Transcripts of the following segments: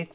1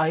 I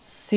C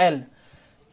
L۔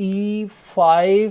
E5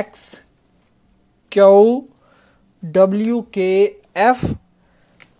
X Q W K F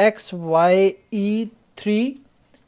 XYE3،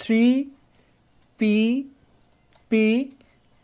3PP